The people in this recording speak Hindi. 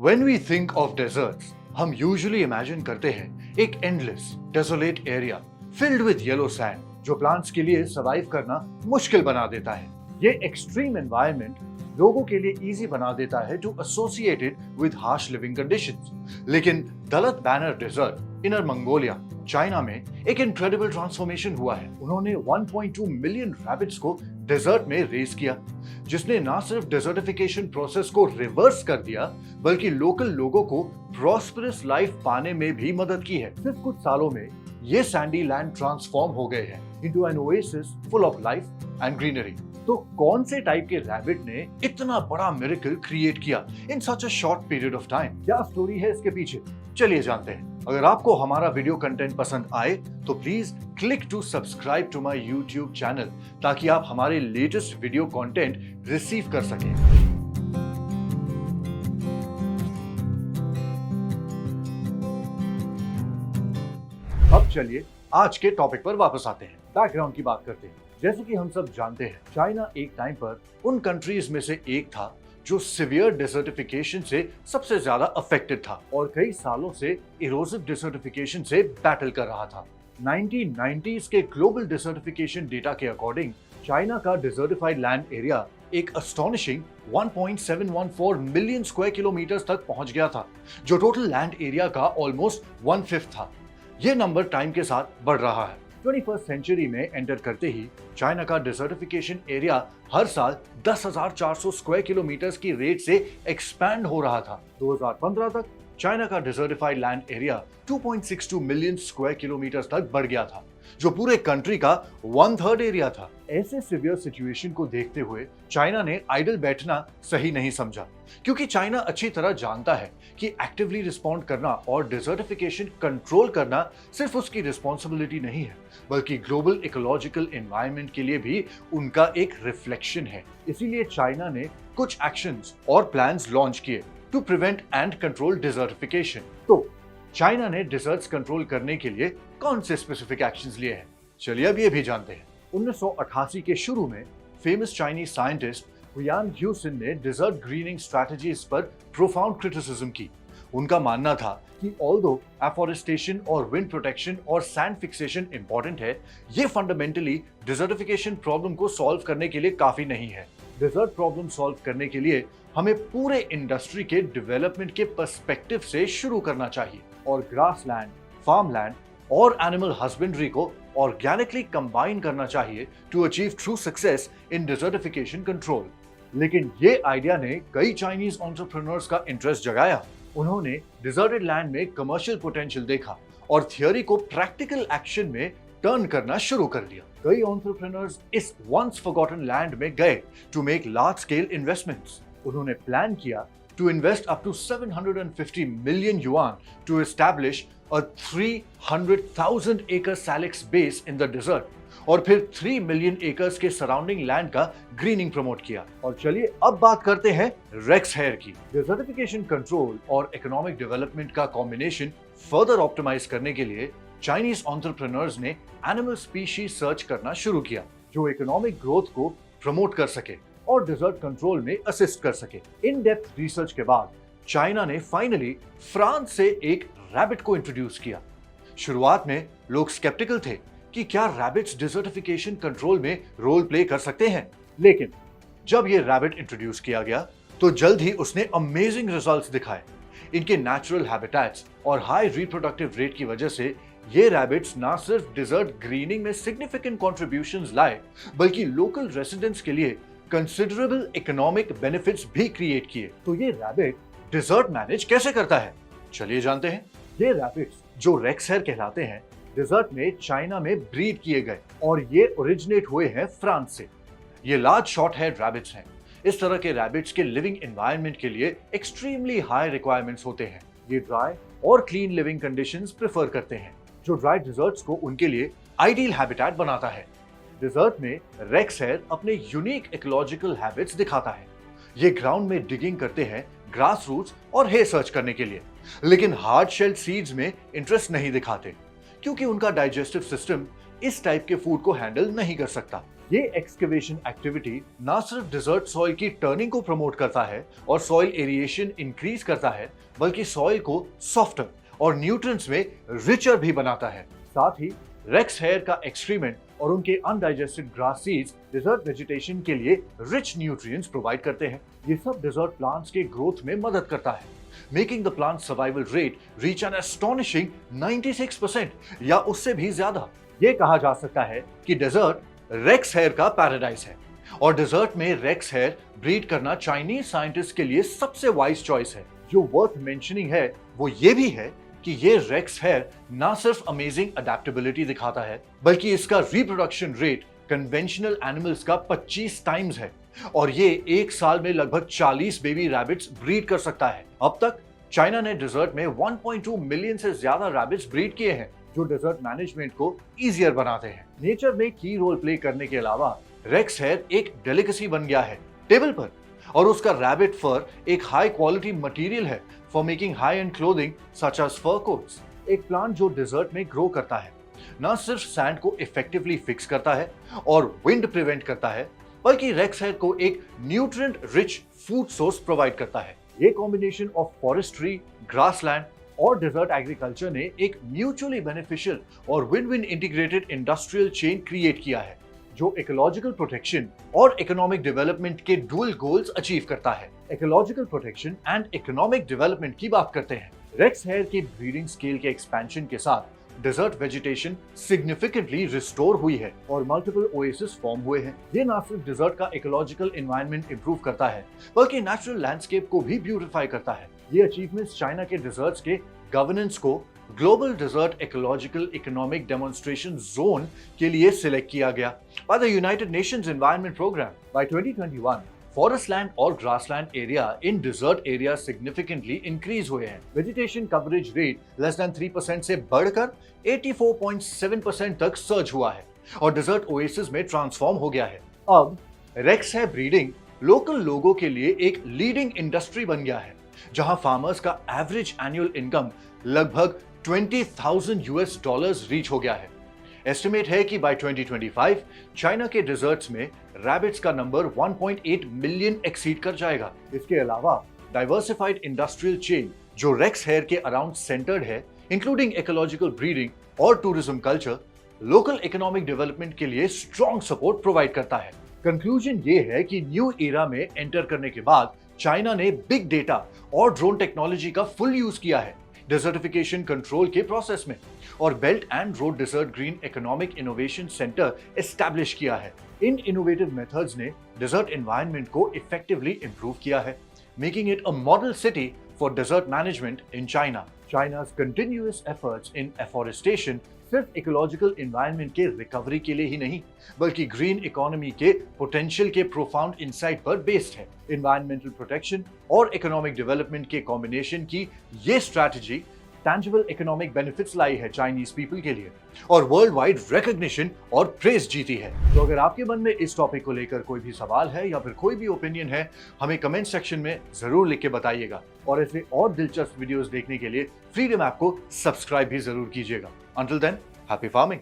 When we think of deserts, हम यूजुअली इमेजिन करते हैं एक endless desolate area filled with yellow sand जो प्लांट्स के लिए सर्वाइव करना मुश्किल बना देता है। ये एक्सट्रीम एनवायरनमेंट लोगों के लिए इजी बना देता है to associate it with harsh living conditions. लेकिन Dalad Banner desert Inner Mongolia China में एक इनक्रेडिबल ट्रांसफॉर्मेशन हुआ है। उन्होंने 1.2 मिलियन रैबिट्स को डेजर्ट में रेज किया, जिसने ना सिर्फ डेजर्टिफिकेशन प्रोसेस को रिवर्स कर दिया बल्कि लोकल लोगों को प्रॉस्परस लाइफ पाने में भी मदद की है। सिर्फ कुछ सालों में ये सैंडी लैंड ट्रांसफॉर्म हो गए हैं into an oasis full of life and greenery. तो कौन से टाइप के रैबिट ने इतना बड़ा मिरेकल क्रिएट किया in such a short period of time? क्या स्टोरी है इसके पीछे? चलिए जानते हैं। अगर आपको हमारा वीडियो कंटेंट पसंद आए तो please click to subscribe to my YouTube channel ताकि आप हमारे लेटेस्ट वीडियो कंटेंट रिसीव कर सकें। अब चलिए आज के टॉपिक पर वापस आते हैं, बैकग्राउंड की बात करते हैं। जैसे कि हम सब जानते हैं, चाइना एक टाइम पर उन कंट्रीज में से एक था जो सिवियर डिसर्टिफिकेशन से सबसे ज्यादा अफेक्टेड था और कई सालों से इरोसिव डिसर्टिफिकेशन से बैटल कर रहा था। 1990s के ग्लोबल डिसर्टिफिकेशन डेटा के अकॉर्डिंग चाइना का डिसर्टिफाइड लैंड एरिया एक अस्टॉनिशिंग 1.714 मिलियन स्क्वायर किलोमीटर तक पहुंच गया था, जो टोटल लैंड एरिया का ऑलमोस्ट 1/5 था। यह नंबर टाइम के साथ बढ़ रहा है। 21st सेंचुरी में एंटर करते ही चाइना का डिसर्टिफिकेशन एरिया हर साल 10,400 स्क्वायर किलोमीटर की रेट से एक्सपैंड हो रहा था। 2015 तक चाइना का desertified land area 2.62 million square kilometre तक बढ़ गया था, जो पूरे कंट्री का 1/3 एरिया था। ऐसे सिवियर सिचुएशन को देखते हुए चाइना ने आइडल बैठना सही नहीं समझा, क्योंकि चाइना अच्छी तरह जानता है कि एक्टिवली रिस्पॉन्ड करना और डिसर्टिफिकेशन कंट्रोल करना सिर्फ उसकी रिस्पॉन्सिबिलिटी नहीं है, बल्कि ग्लोबल इकोलॉजिकल एनवायरनमेंट के लिए भी उनका एक रिफ्लेक्शन है। इसीलिए चाइना ने कुछ एक्शंस और प्लान्स लॉन्च किए टू प्रिवेंट एंड कंट्रोल डिसर्टिफिकेशन। तो चाइना ने डिसर्ट्स कंट्रोल करने के लिए कौन से स्पेसिफिक एक्शंस लिए हैं? चलिए अब ये भी जानते हैं। 1988 के शुरू में फेमस चाइनीज साइंटिस्ट हुआन ह्यूसिन ने डिसर्ट ग्रीनिंग स्ट्रैटेजीज पर प्रोफाउंड क्रिटिसिज्म की। उनका मानना था कि ऑल्दो एफॉरेस्टेशन और विंड प्रोटेक्शन और सैंड फिक्सेशन इंपॉर्टेंट है, ये फंडामेंटली डिसर्टिफिकेशन प्रॉब्लम को सॉल्व करने के लिए काफी नहीं है। डिसर्ट प्रॉब्लम सॉल्व करने के लिए हमें पूरे इंडस्ट्री के डेवलपमेंट के पर्सपेक्टिव से शुरू करना चाहिए और ग्रासलैंड, फार्मलैंड और एनिमल हस्बेंड्री को ऑर्गेनिकली कंबाइन करना चाहिए to achieve true success in desertification control. लेकिन ये आइडिया ने कई चाइनीज एंटरप्रेन्योर्स का इंटरेस्ट जगाया। उन्होंने डिसर्टेड लैंड में कमर्शियल पोटेंशियल देखा और थियोरी को प्रैक्टिकल एक्शन में टर्न करना शुरू कर दिया। कई एंटरप्रेन्योर्स इस वंस फॉरगॉटन लैंड में गए to make large scale investments. उन्होंने प्लान किया to invest up to 750 million yuan to establish a 300,000 acre salix base in the desert और फिर 3 मिलियन एकर्स के सराउंडिंग लैंड का ग्रीनिंग प्रमोट किया। और चलिए अब बात करते हैं रेक्स हेयर की। डिसर्टिफिकेशन कंट्रोल और इकोनॉमिक डेवलपमेंट का कॉम्बिनेशन फर्दर ऑप्टिमाइज करने के लिए चाइनीज एंटरप्रेन्योर्स ने एनिमल स्पीशीज सर्च करना शुरू किया, जो इकोनॉमिक ग्रोथ को प्रमोट कर सके और डिसर्ट कंट्रोल में असिस्ट कर सके। इन डेप्थ रिसर्च के बाद चाइना ने फाइनली फ्रांस से एक रैबिट को इंट्रोड्यूस किया। शुरुआत में लोग स्केप्टिकल थे कि क्या रैबिट्स डिसर्टिफिकेशन कंट्रोल में रोल प्ले कर सकते हैं, लेकिन जब ये रैबिट इंट्रोड्यूस किया गया तो जल्द ही उसने अमेजिंग रिजल्ट्स दिखाए। इनके नेचुरल हैबिटेट्स और हाई रिप्रोडक्टिव रेट की वजह से ये रैबिट्स ना सिर्फ डिसर्ट ग्रीनिंग में सिग्निफिकेंट कॉन्ट्रीब्यूशंस लाए, बल्कि लोकल रेसिडेंट्स के लिए कंसिडरेबल इकोनॉमिक बेनिफिट्स भी क्रिएट किए। तो ये रैबिट डिसर्ट मैनेज कैसे करता है? चलिए जानते हैं। ये रैबिट्स जो रेक्स हेयर कहलाते हैं, डिसर्ट में चाइना में ब्रीड किए गए और ये ओरिजिनेट हुए हैं फ्रांस से। ये लार्ज शॉर्ट हेयर रैबिट्स हैं। इस तरह के रैबिट्स के लिविंग एनवायरनमेंट के लिए एक्सट्रीमली हाई रिक्वायरमेंट्स होते हैं। ये ड्राई और क्लीन लिविंग कंडीशंस प्रेफर करते हैं, जो ड्राई डिसर्ट्स को उनके लिए आइडियल हैबिटेट बनाता है। डिसर्ट में रेक्स हेयर अपने यूनिक इकोलॉजिकल हैबिट्स दिखाता है। ये ग्राउंड में डिगिंग करते हैं ग्रास रूट्स और हेयर सर्च करने के लिए, लेकिन हार्ड शेल्ड सीड्स में इंटरेस्ट नहीं दिखाते, क्योंकि उनका डाइजेस्टिव सिस्टम इस टाइप के फूड को हैंडल नहीं कर सकता। ये एक्सकेवेशन एक्टिविटी ना सिर्फ डिजर्ट सॉइल की टर्निंग को प्रमोट करता है और सॉइल एरिएशन इंक्रीज करता है, बल्कि सॉइल को सॉफ्टर और न्यूट्रिएंट्स में रिचर भी बनाता है। साथ ही रेक्स हेयर का एक्सक्रीमेंट और उनके undigested grass seeds desert vegetation के लिए रिच न्यूट्रिएंट्स प्रोवाइड करते हैं। ये सब डिजर्ट प्लांट्स के ग्रोथ में मदद करता है, making the plant survival rate reach an astonishing 96% या उससे भी ज्यादा। ये कहा जा सकता है कि डेजर्ट रेक्स हेयर का पैराडाइज है और डेजर्ट में रेक्स हेयर ब्रीड करना चाइनीज साइंटिस्ट के लिए सबसे वाइज चॉइस है। जो वर्थ मेंशनिंग है वो ये भी है कि ये रेक्स हेयर ना सिर्फ अमेजिंग अडेप्टेबिलिटी दिखाता है, बल्कि इसका रिप्रोडक्शन रेट कन्वेंशनल एनिमल्स का 25 टाइम्स है और ये एक साल में लगभग 40 बेबी रैबिट्स ब्रीड कर सकता है। अब तक चाइना ने डेजर्ट में 1.2 मिलियन से ज्यादा रैबिट्स ब्रीड किए हैं, जो डेजर्ट मैनेजमेंट को इजियर बनाते हैं। नेचर में की रोल प्ले करने के अलावा रेक्स हेयर एक डेलिकेसी बन गया है टेबल पर, और उसका रैबिट फर एक हाई क्वालिटी मटेरियल है for making high end clothing such as fur coats. एक प्लांट जो डेजर्ट में ग्रो करता है न सिर्फ सैंड को इफेक्टिवली फिक्स करता है और विंड प्रिवेंट करता है, बल्कि रेक्स हेयर को एक nutrient rich food source provide करता है। ये कॉम्बिनेशन ऑफ फॉरेस्ट्री, ग्रासलैंड और डेजर्ट एग्रीकल्चर ने एक म्यूचुअली बेनिफिशियल और win win integrated industrial chain create किया है, जो इकोलॉजिकल प्रोटेक्शन और इकोनॉमिक डेवलपमेंट के डुअल गोल्स अचीव करता है। Ecological protection and economic development की बात करते हैं। रेक्स हेयर की ब्रीडिंग स्केल के एक्सपेंशन के साथ डेजर्ट वेजिटेशन सिग्निफिकेंटली रिस्टोर हुई है और मल्टीपल ओएसिस फॉर्म हुए हैं। ये न सिर्फ डेजर्ट का इकोलॉजिकल एनवायरनमेंट इंप्रूव करता है, बल्कि नेचुरल लैंडस्केप को भी ब्यूटिफाई करता है। ये अचीवमेंट्स चाइना के डेजर्ट्स के गवर्नेंस को global desert ecological economic demonstration zone के लिए सिलेक्ट किया गया by the United Nations Environment Programme. By 2021 forest land और grassland area in desert area significantly increase हुए हैं। Vegetation coverage rate less than 3% से बढ़कर 84.7% तक सर्ज हुआ है और डिजर्ट ओएसिस में ट्रांसफॉर्म हो गया है। अब रेक्स हेयर ब्रीडिंग लोकल लोगों के लिए एक लीडिंग इंडस्ट्री बन गया है, जहां फार्मर्स का एवरेज एनुअल इनकम लगभग $20,000 रीच हो गया है। एस्टिमेट है कि बाय 2025 चाइना के डिजर्ट्स में रैबिट्स का नंबर 1.8 मिलियन एक्सीड कर जाएगा। इसके अलावा डाइवर्सिफाइड इंडस्ट्रियल चेन जो रेक्स हेयर के अराउंड सेंटर्ड है, इंक्लूडिंग इकोलॉजिकल ब्रीडिंग और tourism culture, local economic development के लिए स्ट्रॉन्ग सपोर्ट प्रोवाइड करता है। कंक्लूजन ये है कि न्यू एरा में एंटर करने के बाद चाइना ने बिग डेटा और ड्रोन टेक्नोलॉजी का फुल यूज किया है डिजर्टिफिकेशन कंट्रोल के प्रोसेस में, और belt and road desert green economic innovation center establish किया है। इन इनोवेटिव मेथड्स ने डिजर्ट एनवायरनमेंट को इफेक्टिवली इंप्रूव किया है, making it a model city for desert management in China. China's continuous efforts in afforestation सिर्फ इकोलॉजिकल एनवायरनमेंट के रिकवरी के लिए ही नहीं, बल्कि ग्रीन इकोनॉमी के पोटेंशियल के प्रोफाउंड इनसाइट पर बेस्ड है। एनवायरमेंटल प्रोटेक्शन और इकोनॉमिक डेवलपमेंट के कॉम्बिनेशन की ये स्ट्रैटेजी टैंजिबल इकोनॉमिक बेनिफिट्स लाई है चाइनीज पीपल के लिए और वर्ल्ड वाइड रिकॉग्निशन और प्रेज जीती है। तो अगर आपके मन में इस टॉपिक को लेकर कोई भी सवाल है या फिर कोई भी ओपिनियन है, हमें कमेंट सेक्शन में जरूर लिख के बताइएगा और ऐसे और दिलचस्प वीडियोस देखने के लिए फ्रीडम ऐप को सब्सक्राइब भी जरूर कीजिएगा। Until then, happy farming!